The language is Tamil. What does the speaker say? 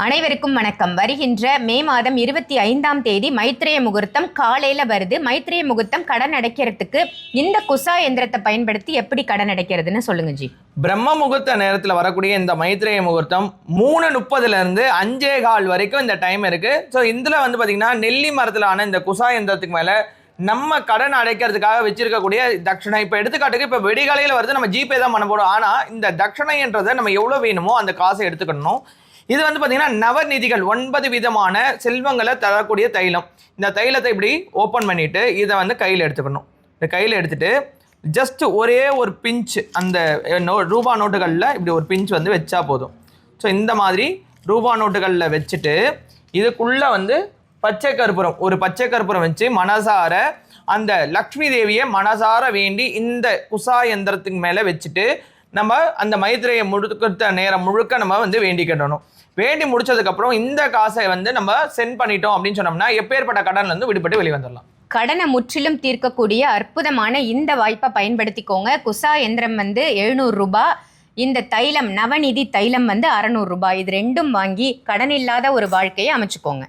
அனைவருக்கும் வணக்கம். வருகின்ற மே மாதம் 25ஆம் தேதி மைத்ரேய முகூர்த்தம் காலையில வருது. மைத்ரேய முகூர்த்தம் கடன் அடைக்கிறதுக்கு இந்த குசா எந்திரத்தை பயன்படுத்தி எப்படி கடன் அடைக்கிறதுன்னு சொல்லுங்க ஜி. பிரம்ம முகூர்த்த நேரத்தில் வரக்கூடிய இந்த மைத்ரேய முகூர்த்தம் 3:30 5:15 வரைக்கும் இந்த டைம் இருக்கு. ஸோ இதில் பார்த்தீங்கன்னா நெல்லி மரத்தில் ஆன இந்த குசா எந்திரத்துக்கு மேலே நம்ம கடன் அடைக்கிறதுக்காக வச்சிருக்கக்கூடிய தட்சணை. இப்போ எடுத்துக்காட்டுக்கு இப்போ வெடிகாலையில் வருது, நம்ம ஜிபே தான் பண்ண போகிறோம். ஆனால் இந்த தட்சணைன்றதை நம்ம எவ்வளோ வேணுமோ அந்த காசை எடுத்துக்கணும். இது பார்த்தீங்கன்னா நவநிதிகள் 9 விதமான செல்வங்களை தரக்கூடிய தைலம். இந்த தைலத்தை இப்படி ஓப்பன் பண்ணிட்டு இதை கையில் எடுத்துக்கணும். இந்த கையில் எடுத்துட்டு ஜஸ்ட் ஒரே ஒரு பிஞ்ச் அந்த ரூபா நோட்டுகளில் இப்படி ஒரு பிஞ்ச் வச்சா போதும். ஸோ இந்த மாதிரி ரூபா நோட்டுகளில் வச்சுட்டு இதுக்குள்ளே பச்சை கற்பூரம் வச்சு மனசார அந்த லக்ஷ்மி தேவியை மனசார வேண்டி இந்த குசா எந்திரத்துக்கு மேலே வச்சுட்டு நம்ம அந்த மைத்ரேய முழுக்க நேரம் முழுக்க நம்ம வேண்டிக்கிடணும். வேண்டி முடிச்சதுக்கப்புறம் இந்த காசை நம்ம சென்ட் பண்ணிட்டோம் அப்படின்னு சொன்னோம்னா எப்பேற்பட்ட கடன்ல விடுபட்டு வெளியே வந்துடலாம். கடனை முற்றிலும் தீர்க்கக்கூடிய அற்புதமான இந்த வாய்ப்பை பயன்படுத்திக்கோங்க. குசா எந்திரம் 700 ரூபாய், இந்த தைலம் நவநிதி தைலம் 600 ரூபாய். இது ரெண்டும் வாங்கி கடன் இல்லாத ஒரு வாழ்க்கையை அமைச்சுக்கோங்க.